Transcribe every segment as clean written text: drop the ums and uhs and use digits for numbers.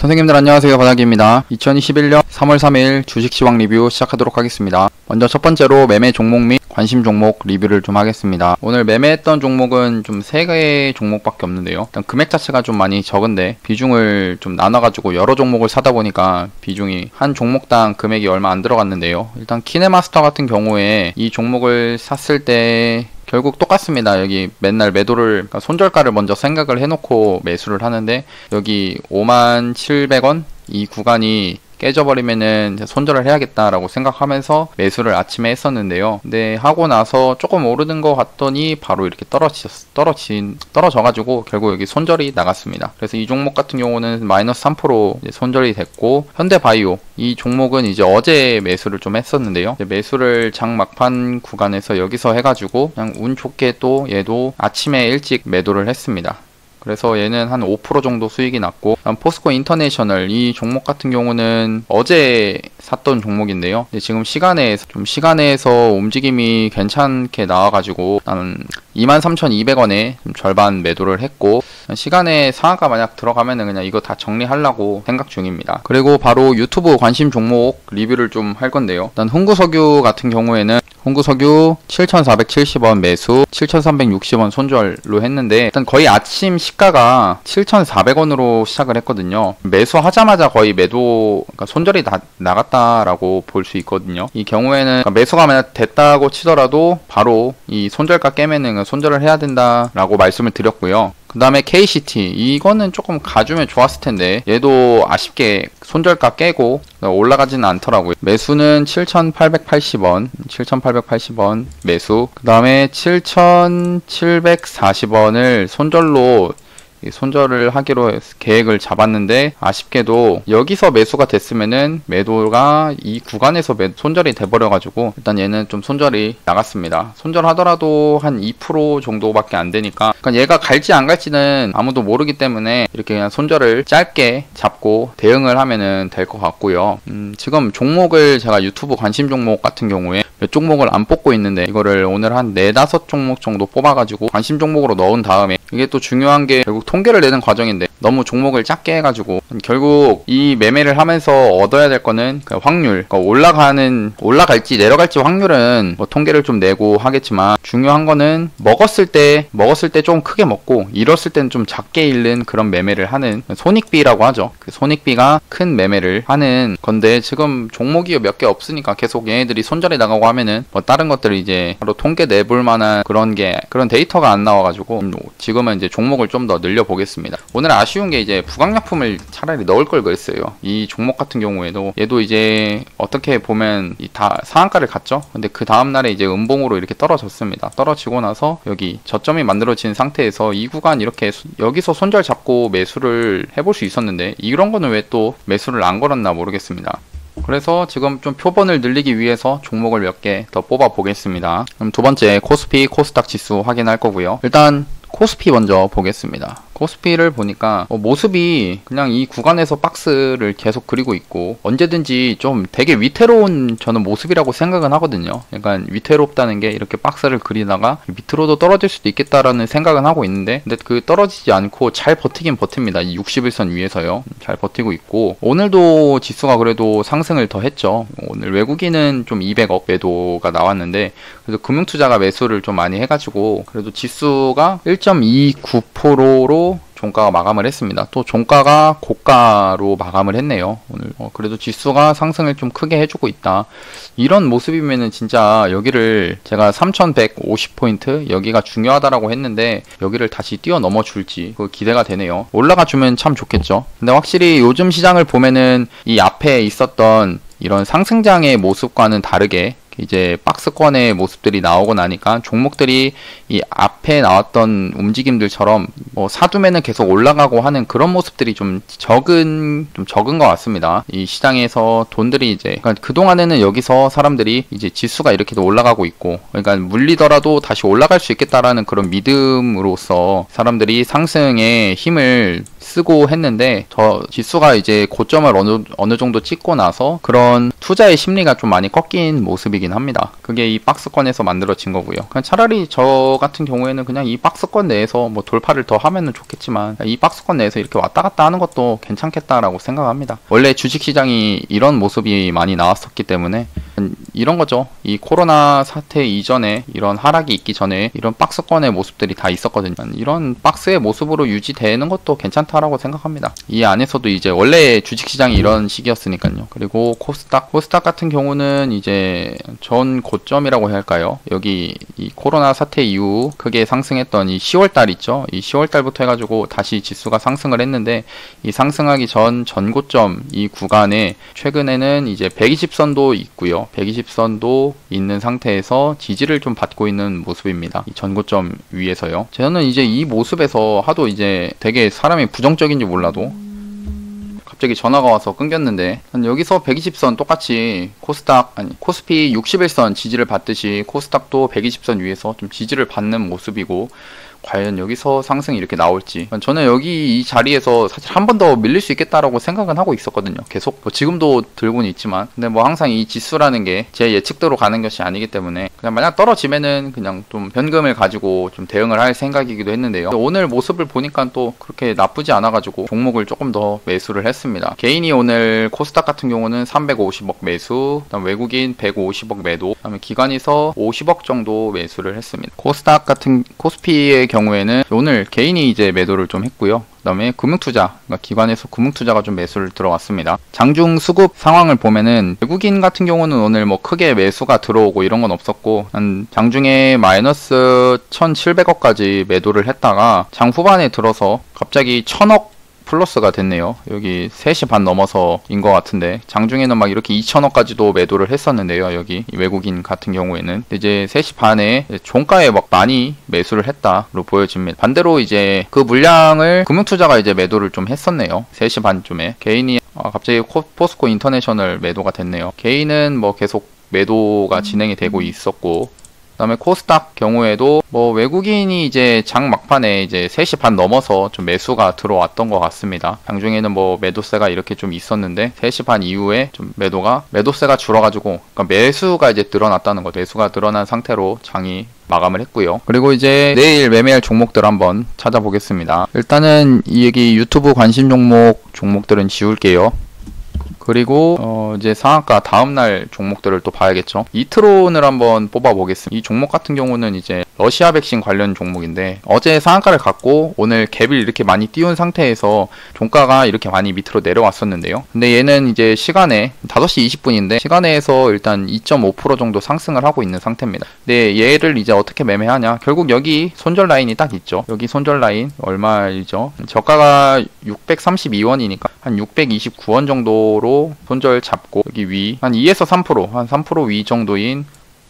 선생님들 안녕하세요, 바닥입니다. 2021년 3월 3일 주식 시황 리뷰 시작하도록 하겠습니다. 먼저 첫 번째로 매매 종목 및 관심 종목 리뷰를 좀 하겠습니다. 오늘 매매했던 종목은 좀 3개의 종목밖에 없는데요. 일단 금액 자체가 좀 많이 적은데 비중을 좀 나눠가지고 여러 종목을 사다 보니까 비중이 한 종목당 금액이 얼마 안 들어갔는데요. 일단 키네마스터 같은 경우에 이 종목을 샀을 때 결국 똑같습니다. 여기 맨날 매도를, 그러니까 손절가를 먼저 생각을 해놓고 매수를 하는데 여기 57,000원 이 구간이 깨져버리면은 손절을 해야겠다라고 생각하면서 매수를 아침에 했었는데요. 근데 하고 나서 조금 오르는 것 같더니 바로 이렇게 떨어져가지고 결국 여기 손절이 나갔습니다. 그래서 이 종목 같은 경우는 마이너스 3% 손절이 됐고, 현대바이오 이 종목은 이제 어제 매수를 좀 했었는데요. 매수를 장 막판 구간에서 여기서 해가지고 그냥 운 좋게 또 얘도 아침에 일찍 매도를 했습니다. 그래서 얘는 한 5% 정도 수익이 났고, 포스코 인터내셔널 이 종목 같은 경우는 어제 샀던 종목인데요. 지금 시간에서 움직임이 괜찮게 나와가지고 나는 23,200원에 절반 매도를 했고, 시간에 상한가 만약 들어가면은 그냥 이거 다 정리하려고 생각 중입니다. 그리고 바로 유튜브 관심 종목 리뷰를 좀 할 건데요. 일단 흥구석유 같은 경우에는 흥구석유 7,470원 매수, 7,360원 손절로 했는데, 일단 거의 아침 시가가 7,400원으로 시작을 했거든요. 매수하자마자 거의 그러니까 손절이 나갔다라고 볼 수 있거든요. 이 경우에는 그러니까 매수가 만약 됐다고 치더라도 바로 이 손절가 깨면은 손절을 해야 된다라고 말씀을 드렸고요. 그 다음에 KCT 이거는 조금 가주면 좋았을 텐데 얘도 아쉽게 손절가 깨고 올라가지는 않더라고요. 매수는 7,880원 매수, 그 다음에 7,740원을 손절을 하기로 계획을 잡았는데, 아쉽게도 여기서 매수가 됐으면은 매도가 이 구간에서 손절이 돼버려가지고 일단 얘는 좀 손절이 나갔습니다. 손절하더라도 한 2% 정도밖에 안 되니까, 그러니까 얘가 갈지 안 갈지는 아무도 모르기 때문에 이렇게 그냥 손절을 짧게 잡고 대응을 하면은 될 것 같고요. 지금 종목을 제가 유튜브 관심 종목 같은 경우에 몇 종목을 안 뽑고 있는데 이거를 오늘 한 4-5 종목 정도 뽑아가지고 관심 종목으로 넣은 다음에, 이게 또 중요한 게 결국 통계를 내는 과정인데 너무 종목을 작게 해가지고 결국 이 매매를 하면서 얻어야 될 거는 그 확률, 그러니까 올라갈지 내려갈지 확률은 뭐 통계를 좀 내고 하겠지만, 중요한 거는 먹었을 때 좀 크게 먹고 잃었을 때는 좀 작게 잃는 그런 매매를 하는 손익비라고 하죠. 그 손익비가 큰 매매를 하는 건데, 지금 종목이 몇 개 없으니까 계속 얘네들이 손절이 나가고 하면은 뭐 다른 것들이 이제 바로 통계 내볼 만한 그런 데이터가 안 나와가지고 지금은 이제 종목을 좀 더 늘려보겠습니다. 오늘 아쉬운 게 이제 부강약품을 차라리 넣을 걸 그랬어요. 이 종목 같은 경우에도 얘도 이제 어떻게 보면 다 상한가를 갔죠. 근데 그 다음날에 이제 음봉으로 이렇게 떨어졌습니다. 떨어지고 나서 여기 저점이 만들어진 상태에서 이 구간 이렇게 여기서 손절 잡고 매수를 해볼 수 있었는데, 이런 거는 왜 또 매수를 안 걸었나 모르겠습니다. 그래서 지금 좀 표본을 늘리기 위해서 종목을 몇 개 더 뽑아 보겠습니다. 그럼 두 번째 코스피 코스닥 지수 확인할 거고요. 일단 코스피 먼저 보겠습니다. 코스피를 보니까 모습이 그냥 이 구간에서 박스를 계속 그리고 있고, 언제든지 좀 되게 위태로운 저는 모습이라고 생각은 하거든요. 약간 위태롭다는 게 이렇게 박스를 그리다가 밑으로도 떨어질 수도 있겠다라는 생각은 하고 있는데, 근데 그 떨어지지 않고 잘 버티긴 버팁니다. 이 61선 위에서요. 잘 버티고 있고, 오늘도 지수가 그래도 상승을 더 했죠. 오늘 외국인은 좀 200억 매도가 나왔는데, 그래서 금융투자가 매수를 좀 많이 해가지고 그래도 지수가 1.29%로 종가가 마감을 했습니다. 또 종가가 고가로 마감을 했네요. 오늘 그래도 지수가 상승을 좀 크게 해주고 있다. 이런 모습이면은 진짜 여기를 제가 3150포인트 여기가 중요하다라고 했는데 여기를 다시 뛰어넘어 줄지 그 기대가 되네요. 올라가 주면 참 좋겠죠. 근데 확실히 요즘 시장을 보면은 이 앞에 있었던 이런 상승장의 모습과는 다르게 이제 박스권의 모습들이 나오고 나니까 종목들이 이 앞에 나왔던 움직임들처럼 뭐 사두면은 계속 올라가고 하는 그런 모습들이 좀 적은 것 같습니다. 이 시장에서 돈들이 이제, 그러니까 그동안에는 여기서 사람들이 이제 지수가 이렇게 올라가고 있고, 그러니까 물리더라도 다시 올라갈 수 있겠다라는 그런 믿음으로써 사람들이 상승에 힘을 쓰고 했는데, 저 지수가 이제 고점을 어느 정도 찍고 나서 그런 투자의 심리가 좀 많이 꺾인 모습이기 만들어지긴 합니다. 그게 이 박스권에서 만들어진 거고요. 그냥 차라리 저 같은 경우에는 그냥 이 박스권 내에서 뭐 돌파를 더 하면은 좋겠지만 이 박스권 내에서 이렇게 왔다 갔다 하는 것도 괜찮겠다라고 생각합니다. 원래 주식시장이 이런 모습이 많이 나왔었기 때문에 이런 거죠. 이 코로나 사태 이전에 이런 하락이 있기 전에 이런 박스권의 모습들이 다 있었거든요. 이런 박스의 모습으로 유지되는 것도 괜찮다라고 생각합니다. 이 안에서도 이제 원래 주식시장이 이런 식이었으니까요. 그리고 코스닥 같은 경우는 이제 전 고점이라고 해야 할까요? 여기 이 코로나 사태 이후 크게 상승했던 이 10월달 있죠. 이 10월달부터 해가지고 다시 지수가 상승을 했는데 이 상승하기 전 전고점 이 구간에 최근에는 이제 120선도 있고요. 120선도 있는 상태에서 지지를 좀 받고 있는 모습입니다. 이 전고점 위에서요. 저는 이제 이 모습에서 하도 이제 되게 사람이 부정적인지 몰라도 갑자기 전화가 와서 끊겼는데 여기서 120선 똑같이 코스피 61선 지지를 받듯이 코스닥도 120선 위에서 좀 지지를 받는 모습이고 과연 여기서 상승이 이렇게 나올지 저는 여기 이 자리에서 사실 한 번 더 밀릴 수 있겠다라고 생각은 하고 있었거든요. 계속 뭐 지금도 들고는 있지만 근데 뭐 항상 이 지수라는 게 제 예측대로 가는 것이 아니기 때문에 그냥 만약 떨어지면은 그냥 좀 현금을 가지고 좀 대응을 할 생각이기도 했는데요. 오늘 모습을 보니까 또 그렇게 나쁘지 않아가지고 종목을 조금 더 매수를 했습니다. 개인이 오늘 코스닥 같은 경우는 350억 매수, 그다음 외국인 150억 매도, 그다음에 기관에서 50억 정도 매수를 했습니다. 코스피의 경우에는 오늘 개인이 이제 매도를 좀 했고요. 그 다음에 금융투자, 그러니까 기관에서 금융투자가 좀 매수를 들어왔습니다. 장중 수급 상황을 보면은 외국인 같은 경우는 오늘 뭐 크게 매수가 들어오고 이런 건 없었고 한 장중에 마이너스 1700억까지 매도를 했다가 장 후반에 들어서 갑자기 1000억 플러스가 됐네요. 여기 3시 반 넘어서인 것 같은데 장중에는 막 이렇게 2천억까지도 매도를 했었는데요. 여기 외국인 같은 경우에는 이제 3시 반에 종가에 막 많이 매수를 했다로 보여집니다. 반대로 이제 그 물량을 금융투자가 이제 매도를 좀 했었네요. 3시 반쯤에 개인이 갑자기 포스코 인터내셔널 매도가 됐네요. 개인은 뭐 계속 매도가 진행이 되고 있었고 그 다음에 코스닥 경우에도 뭐 외국인이 이제 장 막판에 이제 3시 반 넘어서 좀 매수가 들어왔던 것 같습니다. 장중에는 뭐 매도세가 이렇게 좀 있었는데 3시 반 이후에 좀 매도세가 줄어가지고 그러니까 매수가 이제 늘어났다는 거죠. 매수가 늘어난 상태로 장이 마감을 했고요. 그리고 이제 내일 매매할 종목들 한번 찾아보겠습니다. 일단은 여기 유튜브 관심 종목들은 지울게요. 그리고 이제 상한가 다음날 종목들을 또 봐야겠죠. 이트론을 한번 뽑아보겠습니다. 이 종목 같은 경우는 이제 러시아 백신 관련 종목인데 어제 상한가를 갖고 오늘 갭을 이렇게 많이 띄운 상태에서 종가가 이렇게 많이 밑으로 내려왔었는데요. 근데 얘는 이제 시간에 5시 20분인데 시간에서 일단 2.5% 정도 상승을 하고 있는 상태입니다. 근데 얘를 이제 어떻게 매매하냐? 결국 여기 손절 라인이 딱 있죠. 여기 손절 라인 얼마이죠? 저가가 632원이니까 한 629원 정도로 손절 잡고 여기 위 한 2에서 3%, 한 3% 위 정도인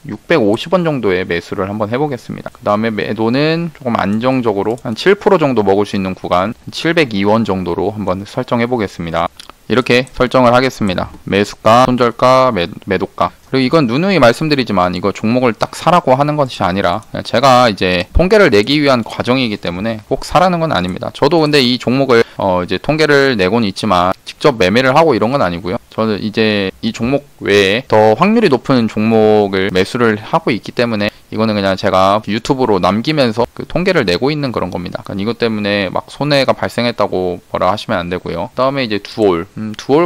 650원 정도의 매수를 한번 해보겠습니다. 그 다음에 매도는 조금 안정적으로 한 7% 정도 먹을 수 있는 구간 702원 정도로 한번 설정해 보겠습니다. 이렇게 설정을 하겠습니다. 매수가, 손절가, 매도가. 그리고 이건 누누이 말씀드리지만 이거 종목을 딱 사라고 하는 것이 아니라 제가 이제 통계를 내기 위한 과정이기 때문에 꼭 사라는 건 아닙니다. 저도 근데 이 종목을 이제 통계를 내고는 있지만 직접 매매를 하고 이런 건 아니고요. 저는 이제 이 종목 외에 더 확률이 높은 종목을 매수를 하고 있기 때문에 이거는 그냥 제가 유튜브로 남기면서 그 통계를 내고 있는 그런 겁니다. 그러니까 이것 때문에 막 손해가 발생했다고 뭐라 하시면 안 되고요. 그 다음에 이제 두올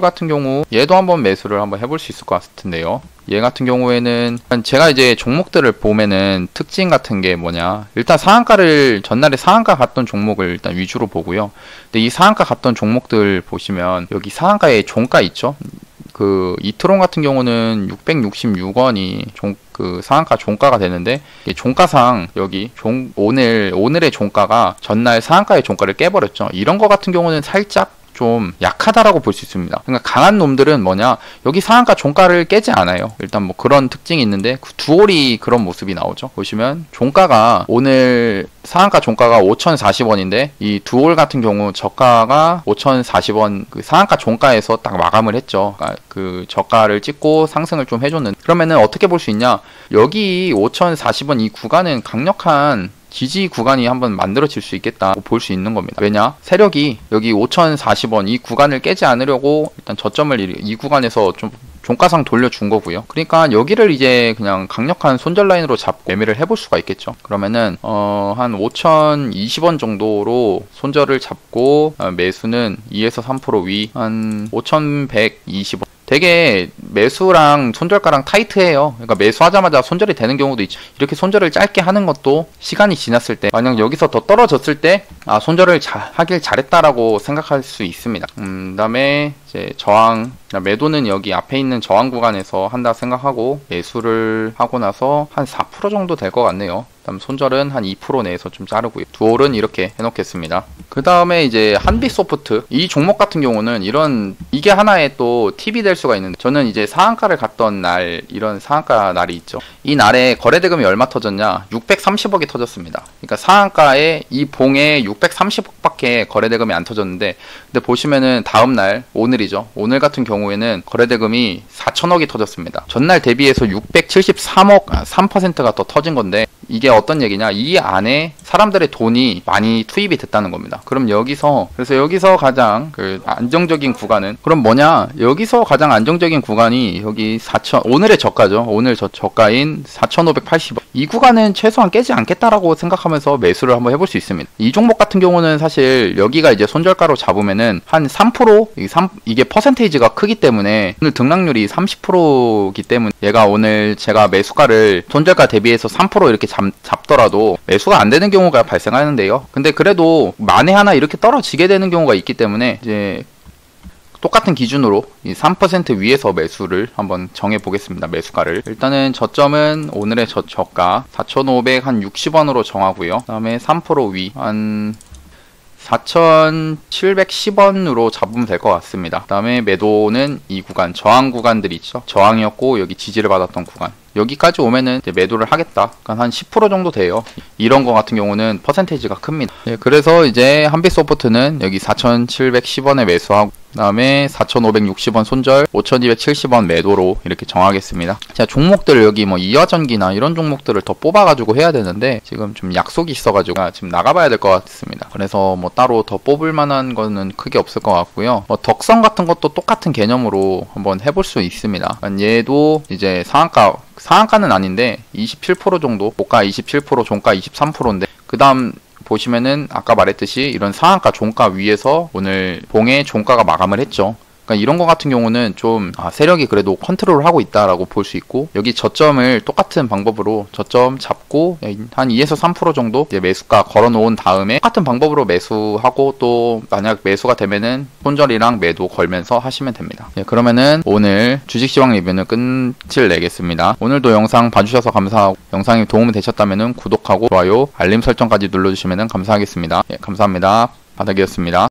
같은 경우 얘도 한번 매수를 한번 해볼 수 있을 것 같은데요. 얘 같은 경우에는 제가 이제 종목들을 보면은 특징 같은 게 뭐냐, 일단 전날에 상한가 갔던 종목을 일단 위주로 보고요. 근데 이 상한가 갔던 종목들 보시면 여기 상한가에 종가 있죠. 그 이트론 같은 경우는 666원이 그 상한가 종가가 되는데 종가상 여기 오늘의 종가가 전날 상한가의 종가를 깨버렸죠. 이런 거 같은 경우는 살짝 좀 약하다라고 볼 수 있습니다. 그러니까 강한 놈들은 뭐냐, 여기 상한가 종가를 깨지 않아요. 일단 뭐 그런 특징이 있는데 그 두올이 그런 모습이 나오죠. 보시면 종가가 오늘 상한가 종가가 5,040원인데 이 두올 같은 경우 저가가 5,040원 그 상한가 종가에서 딱 마감을 했죠. 그러니까 그 저가를 찍고 상승을 좀 해줬는데, 그러면은 어떻게 볼 수 있냐, 여기 5,040원 이 구간은 강력한 지지 구간이 한번 만들어질 수 있겠다고 볼 수 있는 겁니다. 왜냐? 세력이 여기 5,040원 이 구간을 깨지 않으려고 일단 저점을 이 구간에서 좀 종가상 돌려준 거고요. 그러니까 여기를 이제 그냥 강력한 손절 라인으로 잡고 매매를 해볼 수가 있겠죠. 그러면은 한 5,020원 정도로 손절을 잡고 매수는 2에서 3% 위 한 5,120원. 되게 매수랑 손절가랑 타이트해요. 그러니까 매수하자마자 손절이 되는 경우도 있죠. 이렇게 손절을 짧게 하는 것도 시간이 지났을 때, 만약 여기서 더 떨어졌을 때 손절을 하길 잘했다라고 생각할 수 있습니다. 그다음에 이제 저항, 매도는 여기 앞에 있는 저항 구간에서 한다 생각하고 매수를 하고 나서 한 4% 정도 될 것 같네요. 그다음 손절은 한 2% 내에서 좀 자르고요. 두올은 이렇게 해놓겠습니다. 그 다음에 이제 한빛소프트, 이 종목 같은 경우는 이게 하나의 또 팁이 될 수가 있는데, 저는 이제 상한가를 갔던 날, 이런 상한가 날이 있죠. 이 날에 거래대금이 얼마 터졌냐? 630억이 터졌습니다. 그러니까 상한가에 이 봉에 630억밖에 거래대금이 안 터졌는데, 근데 보시면은 다음날, 오늘이죠. 오늘 같은 경우에는 거래대금이 4천억이 터졌습니다. 전날 대비해서 673억, 3%가 더 터진 건데, 이게 어떤 얘기냐? 이 안에 사람들의 돈이 많이 투입이 됐다는 겁니다. 그럼 그래서 여기서 가장 안정적인 구간은, 그럼 뭐냐? 여기서 가장 안정적인 구간이 여기 오늘의 저가죠. 오늘 저가인 4,580원. 이 구간은 최소한 깨지 않겠다라고 생각하면서 매수를 한번 해볼 수 있습니다. 이 종목 같은 경우는 사실 여기가 이제 손절가로 잡으면은 한 3%, 이게 퍼센테이지가 크기 때문에, 오늘 등락률이 30%이기 때문에 얘가 오늘 제가 매수가를 손절가 대비해서 3% 이렇게 잡더라도 매수가 안 되는 경우가 발생하는데요. 근데 그래도 만에 하나 이렇게 떨어지게 되는 경우가 있기 때문에 이제 똑같은 기준으로 이 3% 위에서 매수를 한번 정해 보겠습니다. 매수가를. 일단은 저점은 오늘의 저가 4,560원으로 정하고요. 그다음에 3% 위 한 4,710원으로 잡으면 될 것 같습니다. 그 다음에 매도는 이 구간, 저항 구간들이 있죠. 저항이었고 여기 지지를 받았던 구간, 여기까지 오면은 이제 매도를 하겠다. 그러니까 한 10% 정도 돼요. 이런 거 같은 경우는 퍼센테이지가 큽니다. 네, 그래서 이제 한빛소프트는 여기 4,710원에 매수하고, 그 다음에 4,560원 손절, 5,270원 매도로 이렇게 정하겠습니다. 제가 종목들을 여기 뭐 이화전기나 이런 종목들을 더 뽑아가지고 해야 되는데, 지금 좀 약속이 있어가지고 지금 나가봐야 될 것 같습니다. 그래서 뭐 따로 더 뽑을 만한 거는 크게 없을 것 같고요. 뭐 덕성 같은 것도 똑같은 개념으로 한번 해볼 수 있습니다. 얘도 이제 상한가는 아닌데 27% 정도, 고가 27%, 종가 23%인데, 그 다음 보시면은 아까 말했듯이 이런 상한가 종가 위에서 오늘 봉의 종가가 마감을 했죠. 그러니까 이런 거 같은 경우는 좀 세력이 그래도 컨트롤을 하고 있다라고 볼 수 있고, 여기 저점을 똑같은 방법으로 저점 잡고 한 2에서 3% 정도 이제 매수가 걸어 놓은 다음에 똑같은 방법으로 매수하고, 또 만약 매수가 되면은 손절이랑 매도 걸면서 하시면 됩니다. 네, 그러면은 오늘 주식시황 리뷰는 끝을 내겠습니다. 오늘도 영상 봐주셔서 감사하고, 영상이 도움이 되셨다면은 구독하고 좋아요, 알림 설정까지 눌러주시면 감사하겠습니다. 네, 감사합니다. 바닥이었습니다.